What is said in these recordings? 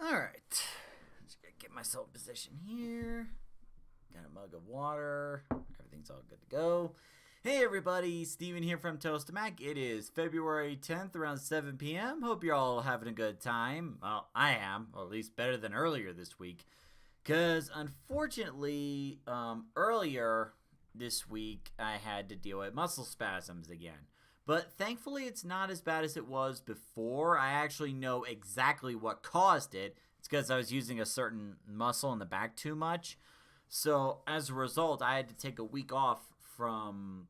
Alright. Just gotta get myself in position here. Got a mug of water. Everything's all good to go. Hey everybody, Steven here from Tostemac. It is February 10th around 7 p.m. Hope you're all having a good time. Well, I am, or at least better than earlier this week. Because unfortunately, earlier this week, I had to deal with muscle spasms again. But thankfully, it's not as bad as it was before. I actually know exactly what caused it. It's because I was using a certain muscle in the back too much. So as a result, I had to take a week off from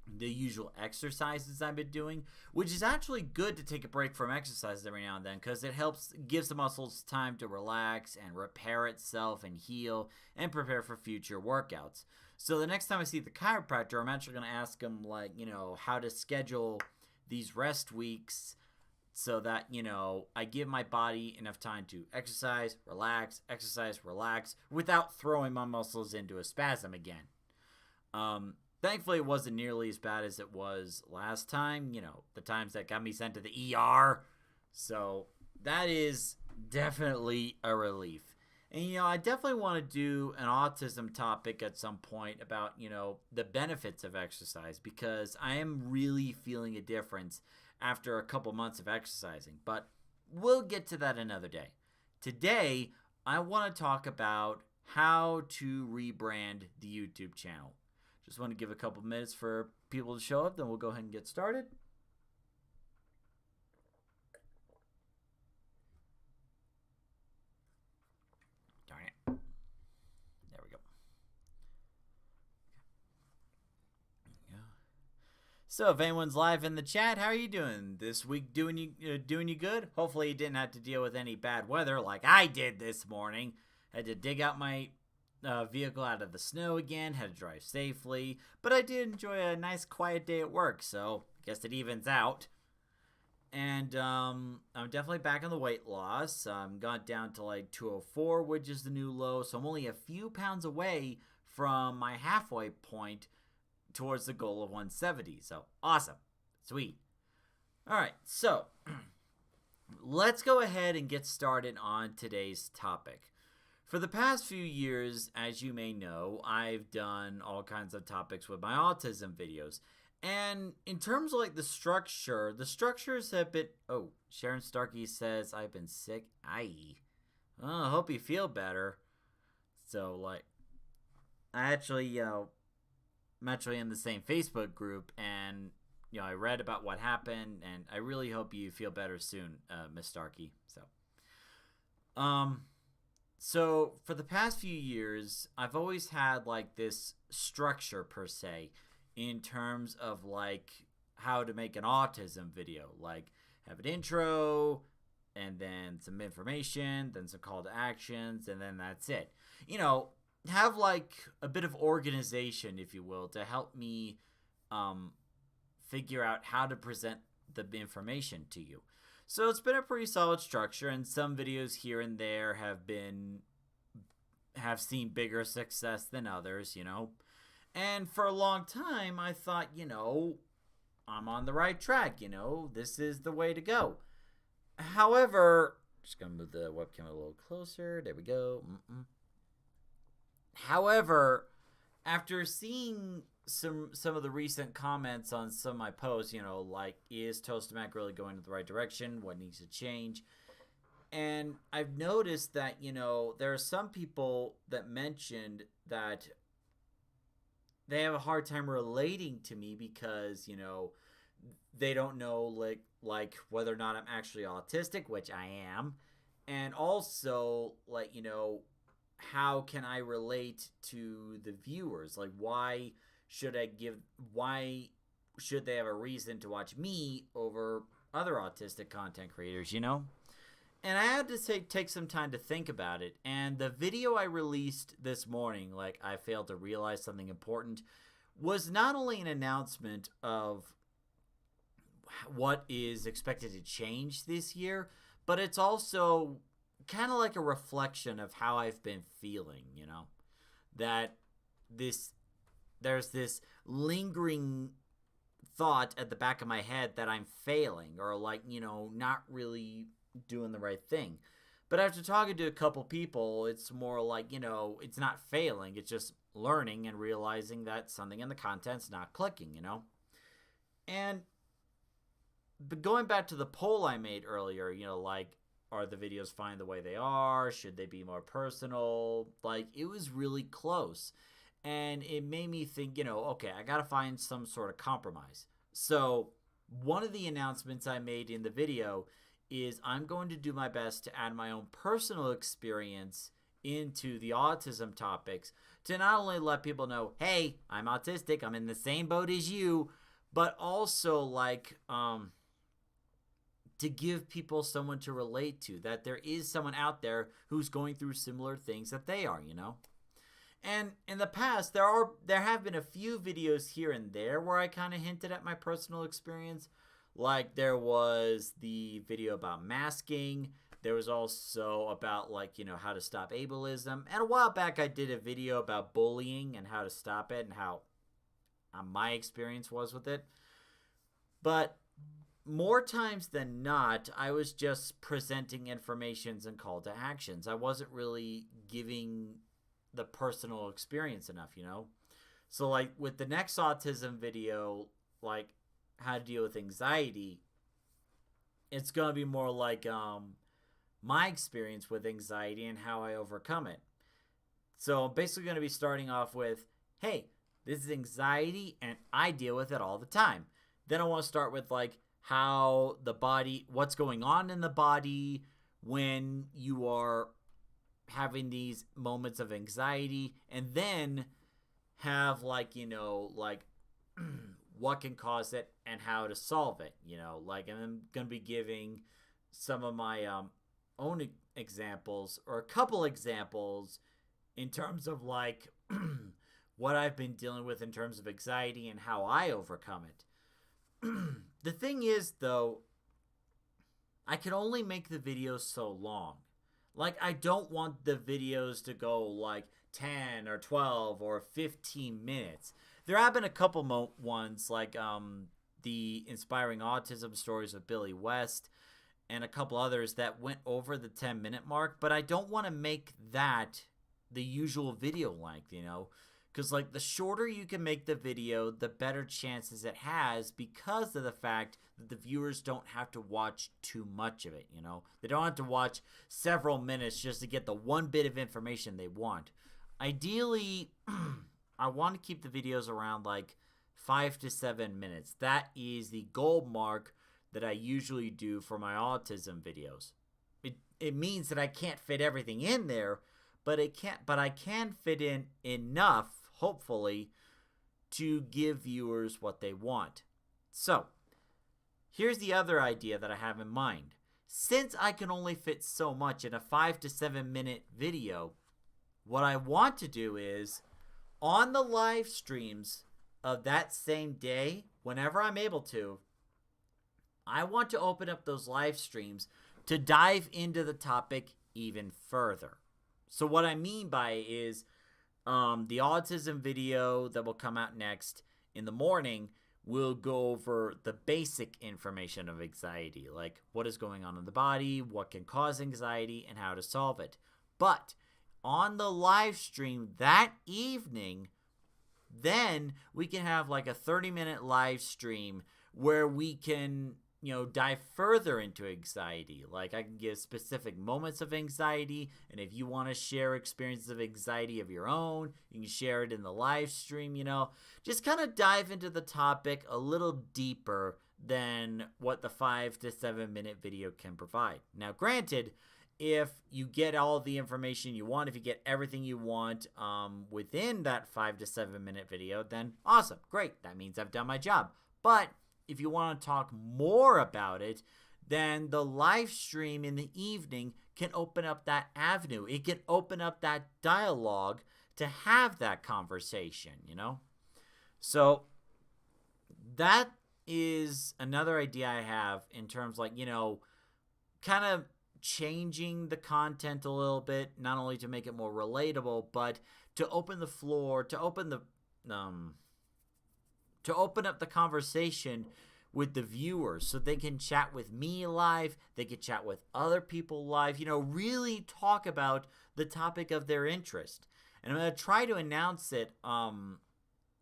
the usual exercises I've been doing, which is actually good to take a break from exercises every now and then because it gives the muscles time to relax and repair itself and heal and prepare for future workouts. So the next time I see the chiropractor, I'm actually going to ask him, how to schedule these rest weeks so that, I give my body enough time to exercise, relax, without throwing my muscles into a spasm again. Thankfully, it wasn't nearly as bad as it was last time, the times that got me sent to the ER. So that is definitely a relief. And, I definitely want to do an autism topic at some point about, the benefits of exercise because I am really feeling a difference after a couple months of exercising. But we'll get to that another day. Today, I want to talk about how to rebrand the YouTube channel. Just want to give a couple minutes for people to show up, then we'll go ahead and get started. Darn it. There we go. So if anyone's live in the chat, how are you doing this week? Doing you good? Hopefully you didn't have to deal with any bad weather like I did this morning. Had to dig out my vehicle out of the snow again, had to drive safely, but I did enjoy a nice quiet day at work, so I guess it evens out. And I'm definitely back on the weight loss. I'm gone down to like 204, which is the new low, so I'm only a few pounds away from my halfway point towards the goal of 170. So awesome. Sweet. All right, so let's go ahead and get started on today's topic. For the past few years, as you may know, I've done all kinds of topics with my autism videos. And in terms of the structures have been... Oh, Sharon Starkey says, I've been sick. I hope you feel better. So, I'm actually in the same Facebook group, and, I read about what happened, and I really hope you feel better soon, Miss Starkey. So for the past few years, I've always had this structure per se in terms of how to make an autism video, have an intro and then some information, then some call to actions, and then that's it. Have a bit of organization, if you will, to help me figure out how to present the information to you. So it's been a pretty solid structure, and some videos here and there have seen bigger success than others, And for a long time, I thought, I'm on the right track, this is the way to go. However, just going to move the webcam a little closer. There we go. However, after seeing some of the recent comments on some of my posts, is Tostemac really going in the right direction? What needs to change? And I've noticed that, there are some people that mentioned that they have a hard time relating to me because, they don't know whether or not I'm actually autistic, which I am. And also, how can I relate to the viewers? Why should they have a reason to watch me over other autistic content creators, And I had to take some time to think about it. And the video I released this morning, I failed to realize something important, was not only an announcement of what is expected to change this year, but it's also kind of like a reflection of how I've been feeling, that there's this lingering thought at the back of my head that I'm failing or not really doing the right thing. But after talking to a couple people, it's more like, it's not failing. It's just learning and realizing that something in the content's not clicking. And but going back to the poll I made earlier, like, are the videos fine the way they are? Should they be more personal? Like, it was really close. And it made me think, okay, I got to find some sort of compromise. So one of the announcements I made in the video is I'm going to do my best to add my own personal experience into the autism topics to not only let people know, hey, I'm autistic, I'm in the same boat as you, but also like to give people someone to relate to, that there is someone out there who's going through similar things that they are. And in the past, there have been a few videos here and there where I kind of hinted at my personal experience. Like there was the video about masking. There was also about how to stop ableism. And a while back I did a video about bullying and how to stop it and how my experience was with it. But more times than not, I was just presenting informations and call to actions. I wasn't really giving the personal experience enough, So like with the next autism video, like how to deal with anxiety, it's going to be more like my experience with anxiety and how I overcome it. So I'm basically going to be starting off with, hey, this is anxiety and I deal with it all the time. Then I want to start with like how the body, what's going on in the body when you are having these moments of anxiety, and then have like what can cause it and how to solve it, and I'm going to be giving some of my own examples, or a couple examples in terms of like what I've been dealing with in terms of anxiety and how I overcome it. The thing is though, I can only make the videos so long. Like, I don't want the videos to go like 10 or 12 or 15 minutes. There have been a couple ones like the Inspiring Autism Stories of Billy West and a couple others that went over the 10-minute mark, but I don't want to make that the usual video length, because like the shorter you can make the video, the better chances it has, because of the fact that the viewers don't have to watch too much of it. They don't have to watch several minutes just to get the one bit of information they want. Ideally, I want to keep the videos around like 5 to 7 minutes. That is the goal mark that I usually do for my autism videos. It means that I can't fit everything in there, but I can fit in enough, hopefully, to give viewers what they want. So, here's the other idea that I have in mind. Since I can only fit so much in a 5 to 7 minute video, what I want to do is, on the live streams of that same day, whenever I'm able to, I want to open up those live streams to dive into the topic even further. So what I mean by it is the autism video that will come out next in the morning will go over the basic information of anxiety, like what is going on in the body, what can cause anxiety, and how to solve it. But on the live stream that evening, then we can have like a 30-minute live stream where we can dive further into anxiety. Like I can give specific moments of anxiety, and if you want to share experiences of anxiety of your own, you can share it in the live stream, just kind of dive into the topic a little deeper than what the 5 to 7 minute video can provide. Now, granted, if you get all the information you want, if you get everything you want within that 5 to 7 minute video, then awesome, great. That means I've done my job. But if you want to talk more about it, then the live stream in the evening can open up that avenue. It can open up that dialogue to have that conversation, So that is another idea I have in terms like, kind of changing the content a little bit, not only to make it more relatable, but to open the floor, to open up the conversation with the viewers so they can chat with me live, they can chat with other people live, really talk about the topic of their interest. And I'm going to try to announce it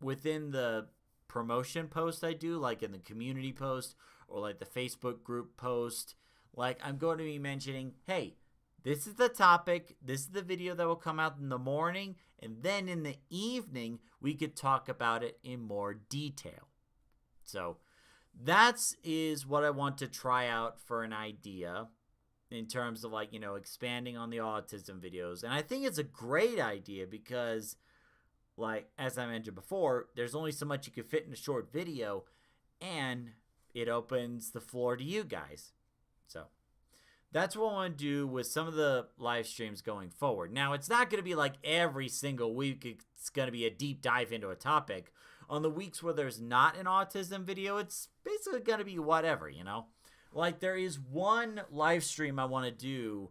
within the promotion post I do, like in the community post or like the Facebook group post. Like, I'm going to be mentioning, hey, this is the topic, this is the video that will come out in the morning, and then in the evening, we could talk about it in more detail. So that is what I want to try out for an idea in terms of, like, expanding on the autism videos. And I think it's a great idea because, like, as I mentioned before, there's only so much you can fit in a short video, and it opens the floor to you guys. So that's what I want to do with some of the live streams going forward. Now, it's not going to be like every single week it's going to be a deep dive into a topic. On the weeks where there's not an autism video, it's basically going to be whatever, Like, there is one live stream I want to do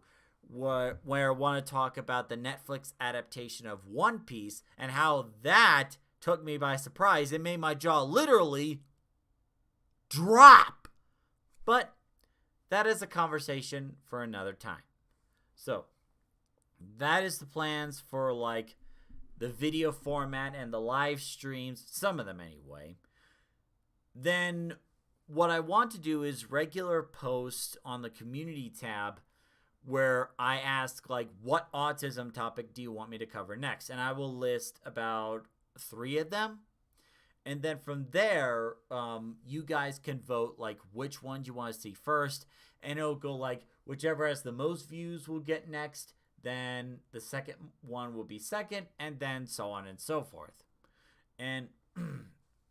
where I want to talk about the Netflix adaptation of One Piece and how that took me by surprise. It made my jaw literally drop. But that is a conversation for another time. So, that is the plans for, like, the video format and the live streams, some of them anyway. Then what I want to do is regular posts on the community tab where I ask, like, what autism topic do you want me to cover next? And I will list about 3 of them. And then from there, you guys can vote, like, which ones you want to see first. And it'll go, like, whichever has the most views will get next. Then the second one will be second. And then so on and so forth. And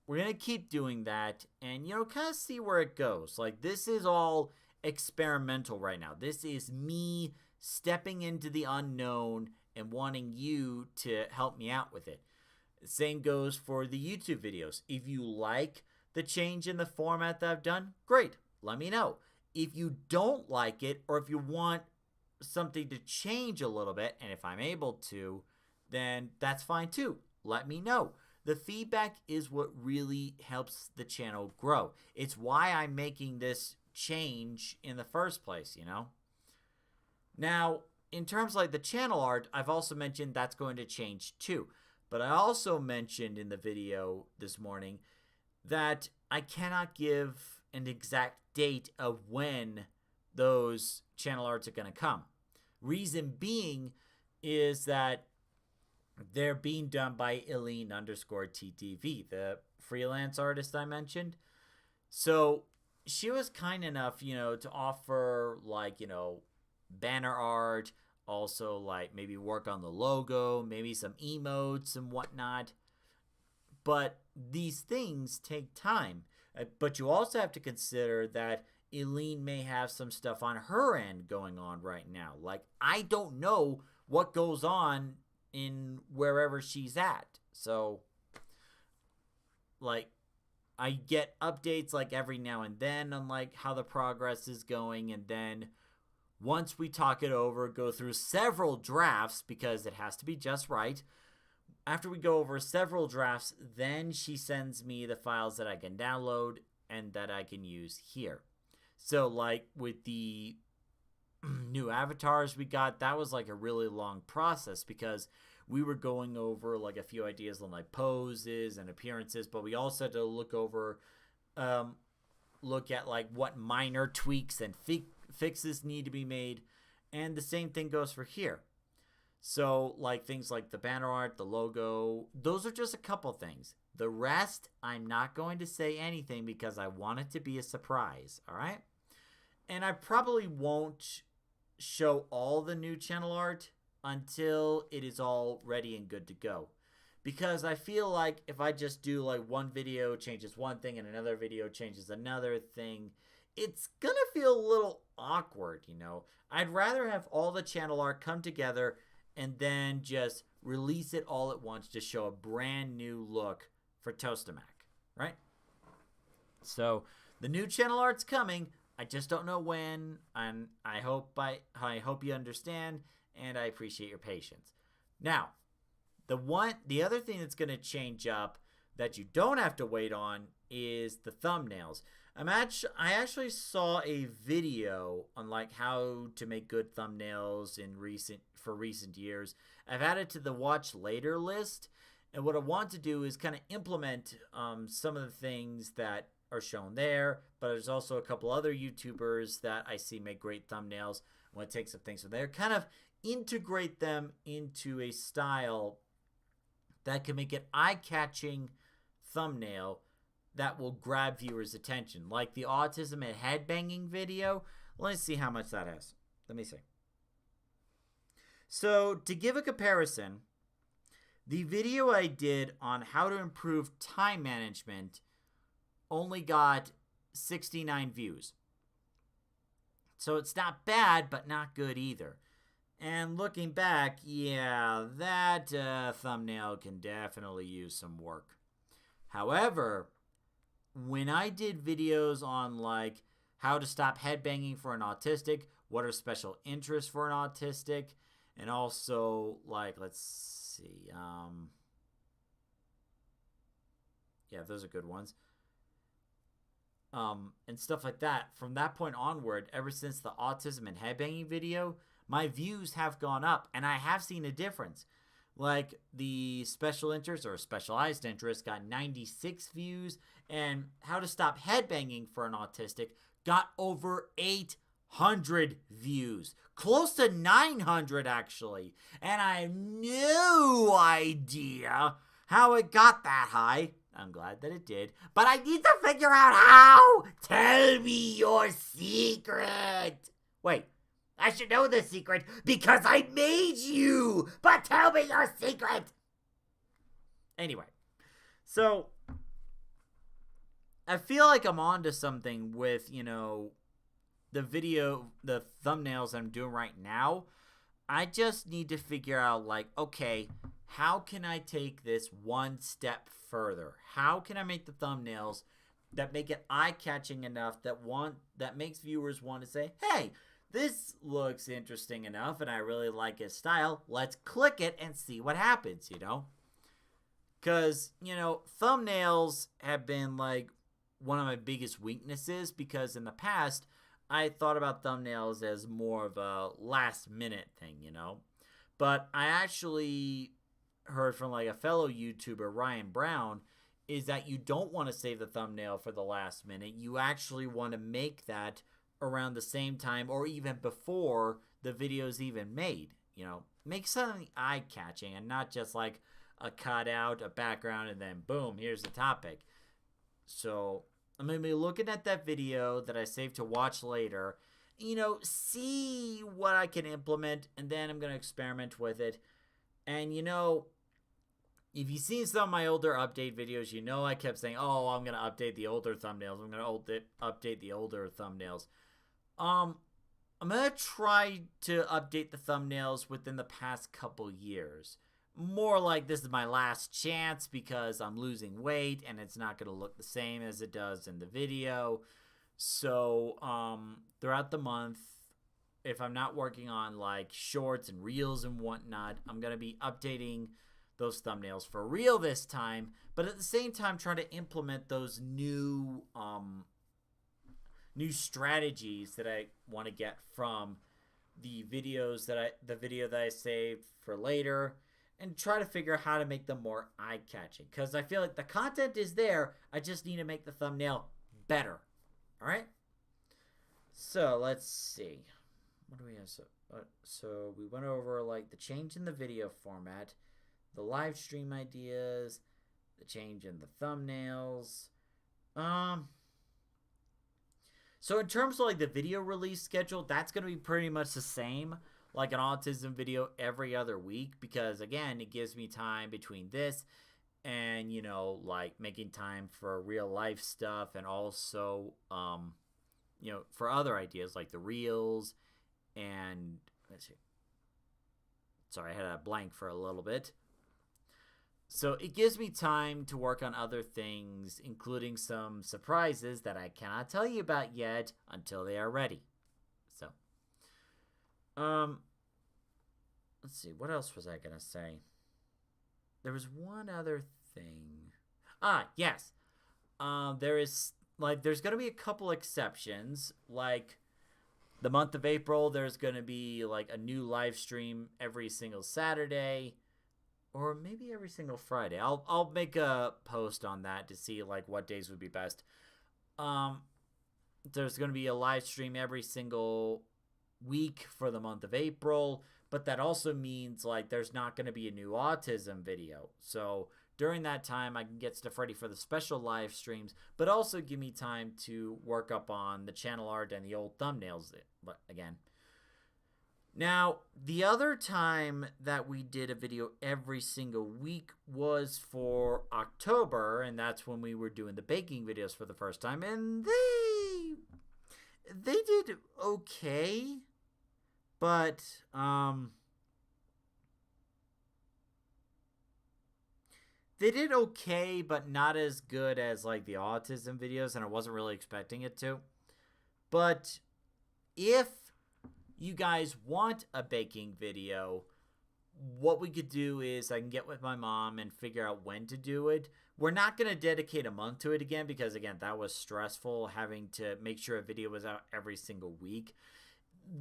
we're going to keep doing that and, kind of see where it goes. Like, this is all experimental right now. This is me stepping into the unknown and wanting you to help me out with it. The same goes for the YouTube videos. If you like the change in the format that I've done, great. Let me know. If you don't like it, or if you want something to change a little bit, and if I'm able to, then that's fine too. Let me know. The feedback is what really helps the channel grow. It's why I'm making this change in the first place, Now, in terms of, like, the channel art, I've also mentioned that's going to change too. But I also mentioned in the video this morning that I cannot give an exact date of when those channel arts are going to come. Reason being is that they're being done by Eileen_TTV, the freelance artist I mentioned. So she was kind enough, to offer, like, banner art, also, like, maybe work on the logo, maybe some emotes and whatnot. But these things take time. But you also have to consider that Eileen may have some stuff on her end going on right now. Like, I don't know what goes on in wherever she's at. So, like, I get updates, like, every now and then on, like, how the progress is going. And then once we talk it over, go through several drafts because it has to be just right. After we go over several drafts, then she sends me the files that I can download and that I can use here. So, like, with the new avatars we got, that was, like, a really long process because we were going over, like, a few ideas on, like, poses and appearances, but we also had to look at, like, what minor tweaks and fixes need to be made. And the same thing goes for here. So, like, things like the banner art, the logo, those are just a couple things. The rest, I'm not going to say anything because I want it to be a surprise, all right? And I probably won't show all the new channel art until it is all ready and good to go. Because I feel like if I just do, like, one video changes one thing and another video changes another thing, it's gonna feel a little awkward, I'd rather have all the channel art come together and then just release it all at once to show a brand new look for Tostemac, right? So the new channel art's coming. I just don't know when, and I hope you understand, and I appreciate your patience. Now, the other thing that's going to change up that you don't have to wait on is the thumbnails. I actually saw a video on like how to make good thumbnails in recent years. I've added to the watch later list, and what I want to do is kind of implement some of the things that are shown there. But there's also a couple other YouTubers that I see make great thumbnails. I want to take some things from there, kind of integrate them into a style that can make an eye-catching thumbnail that will grab viewers' attention. Like the autism and headbanging video. Let's see how much that has. Let me see. So, to give a comparison, the video I did on how to improve time management only got 69 views. So it's not bad, but not good either. And looking back, yeah, that thumbnail can definitely use some work. However, when I did videos on like how to stop headbanging for an autistic, what are special interests for an autistic, and also like, let's see, yeah, those are good ones. And stuff like that. From that point onward, ever since the autism and headbanging video, my views have gone up, and I have seen a difference. Like the special interest or specialized interest got 96 views, and how to stop headbanging for an autistic got over 800 views. Close to 900 actually. And I have no idea how it got that high. I'm glad that it did, but I need to figure out how. Tell me your secret. Wait, I should know the secret because I made you, but tell me your secret. Anyway, so I feel like I'm onto something with, the thumbnails I'm doing right now. I just need to figure out, like, okay, how can I take this one step further? How can I make the thumbnails that make it eye-catching enough that makes viewers want to say, hey, this looks interesting enough and I really like his style. Let's click it and see what happens, Because, thumbnails have been like one of my biggest weaknesses, because in the past I thought about thumbnails as more of a last minute thing, But I actually heard from like a fellow YouTuber, Ryan Brown, is that you don't want to save the thumbnail for the last minute. You actually want to make that around the same time or even before the video's even made. Make something eye-catching and not just like a cutout, a background, and then boom, here's the topic. So I'm going to be looking at that video that I saved to watch later, see what I can implement, and then I'm going to experiment with it. And if you've seen some of my older update videos, I kept saying, oh, I'm going to update the older thumbnails. I'm going to update the older thumbnails. I'm going to try to update the thumbnails within the past couple years. More like this is my last chance because I'm losing weight and it's not going to look the same as it does in the video. So throughout the month, if I'm not working on like shorts and reels and whatnot, I'm going to be updating those thumbnails for real this time, but at the same time trying to implement those new strategies that I want to get from the video that I saved for later, and try to figure out how to make them more eye-catching, because I feel like the content is there. I just need to make the thumbnail better. All right. So let's see. What do we have? So we went over like the change in the video format, the live stream ideas, the change in the thumbnails. So in terms of like the video release schedule, that's going to be pretty much the same, like an autism video every other week, because again, it gives me time between this and, like making time for real life stuff, and also, for other ideas like the reels and, let's see. Sorry, I had a blank for a little bit. So it gives me time to work on other things, including some surprises that I cannot tell you about yet until they are ready. So, let's see, what else was I going to say? There was one other thing. Yes. There is like, there's going to be a couple exceptions. Like, the month of April, there's going to be, like, a new live stream every single Saturday. Or maybe every single Friday. I'll make a post on that to see, like, what days would be best. There's going to be a live stream every single week for the month of April. But that also means, like, there's not going to be a new autism video. So during that time, I can get stuff ready for the special live streams, but also give me time to work up on the channel art and the old thumbnails again. Now, the other time that we did a video every single week was for October, and that's when we were doing the baking videos for the first time, and they did okay. But, they did okay, but not as good as, like, the autism videos, and I wasn't really expecting it to. But if you guys want a baking video, what we could do is I can get with my mom and figure out when to do it. We're not going to dedicate a month to it again because, again, that was stressful, having to make sure a video was out every single week.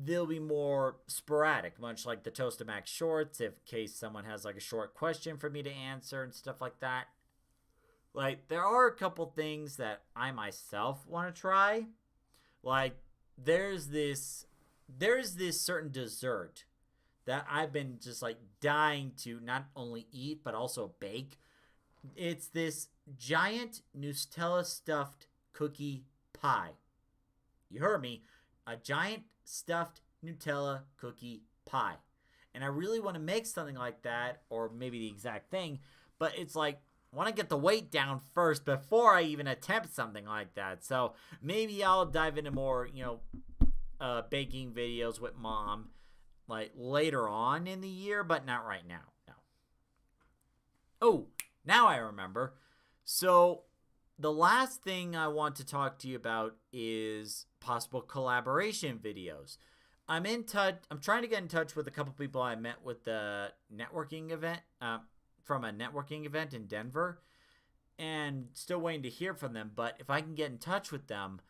They'll be more sporadic, much like the Tostemac shorts, in case someone has, like, a short question for me to answer and stuff like that. Like, there are a couple things that I myself want to try. Like, there's this certain dessert that I've been just, like, dying to not only eat but also bake. It's this giant Nutella stuffed cookie pie. You heard me. A giant stuffed Nutella cookie pie. And I really want to make something like that, or maybe the exact thing, but it's like, I want to get the weight down first before I even attempt something like that. So maybe I'll dive into more, baking videos with mom, like, later on in the year, but not right now. No. Oh, now I remember. So the last thing I want to talk to you about is possible collaboration videos. I'm trying to get in touch with a couple people I met with the networking event, from a networking event in Denver, and still waiting to hear from them. But if I can get in touch with them,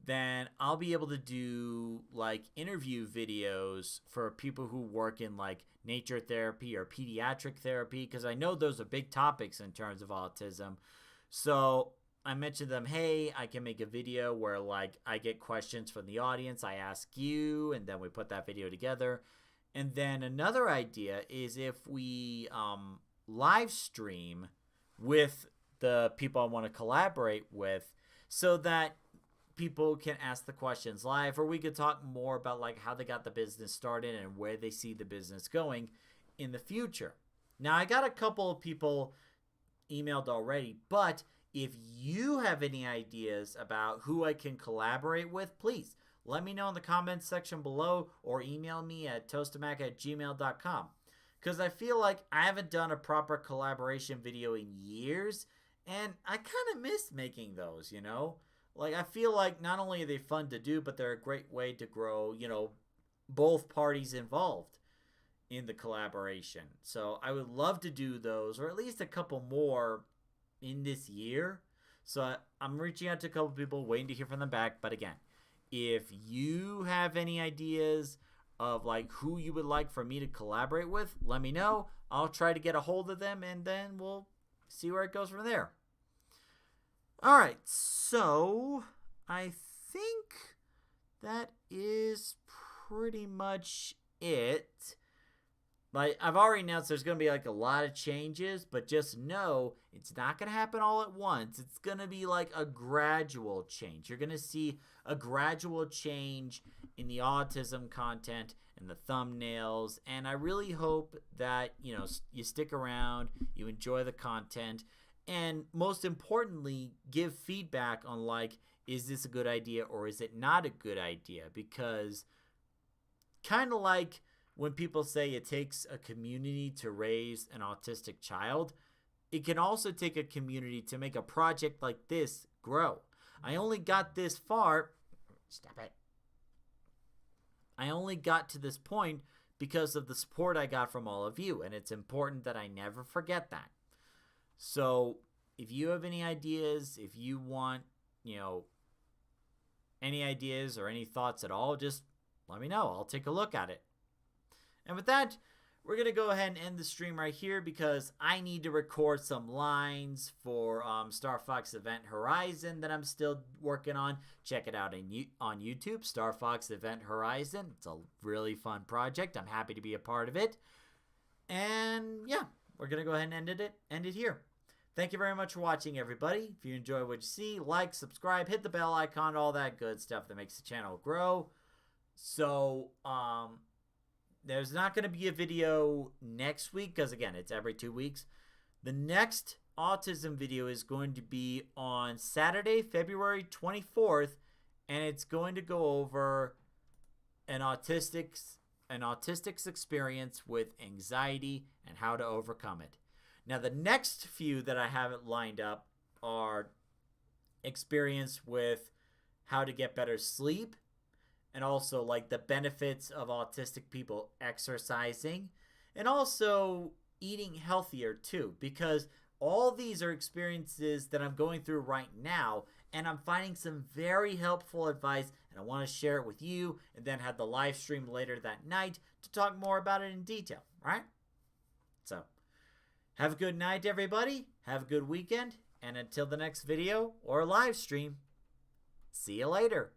then I'll be able to do, like, interview videos for people who work in, like, nature therapy or pediatric therapy, because I know those are big topics in terms of autism. So I mentioned to them, hey, I can make a video where, like, I get questions from the audience, I ask you, and then we put that video together. And then another idea is if we live stream with the people I want to collaborate with, so that people can ask the questions live, or we could talk more about, like, how they got the business started and where they see the business going in the future. Now, I got a couple of people emailed already, but if you have any ideas about who I can collaborate with, please let me know in the comments section below, or email me at tostemac@gmail.com. Because I feel like I haven't done a proper collaboration video in years, and I kind of miss making those, Like, I feel like not only are they fun to do, but they're a great way to grow, both parties involved in the collaboration. So I would love to do those, or at least a couple more in this year. So I'm reaching out to a couple people, waiting to hear from them back. But again, if you have any ideas of, like, who you would like for me to collaborate with, let me know. I'll try to get a hold of them, and then we'll see where it goes from there. All right, so I think that is pretty much it. Like, I've already announced there's going to be, like, a lot of changes, but just know it's not going to happen all at once. It's going to be, like, a gradual change. You're going to see a gradual change in the autism content and the thumbnails, and I really hope that, you stick around, you enjoy the content, and most importantly, give feedback on, like, is this a good idea or is it not a good idea? Because kind of like when people say it takes a community to raise an autistic child, it can also take a community to make a project like this grow. I only got this far. Stop it. I only got to this point because of the support I got from all of you, and it's important that I never forget that. So if you have any ideas, if you want, any ideas or any thoughts at all, just let me know. I'll take a look at it. And with that, we're going to go ahead and end the stream right here because I need to record some lines for Star Fox Event Horizon that I'm still working on. Check it out on YouTube, Star Fox Event Horizon. It's a really fun project. I'm happy to be a part of it. And yeah, we're going to go ahead and end it here. Thank you very much for watching, everybody. If you enjoy what you see, like, subscribe, hit the bell icon, all that good stuff that makes the channel grow. So, there's not going to be a video next week because, again, it's every 2 weeks. The next autism video is going to be on Saturday, February 24th, and it's going to go over an autistic's experience with anxiety and how to overcome it. Now, the next few that I haven't lined up are experience with how to get better sleep, and also like the benefits of autistic people exercising, and also eating healthier too, because all these are experiences that I'm going through right now, and I'm finding some very helpful advice, and I want to share it with you, and then have the live stream later that night to talk more about it in detail, right? So, have a good night, everybody. Have a good weekend, and until the next video or live stream, see you later.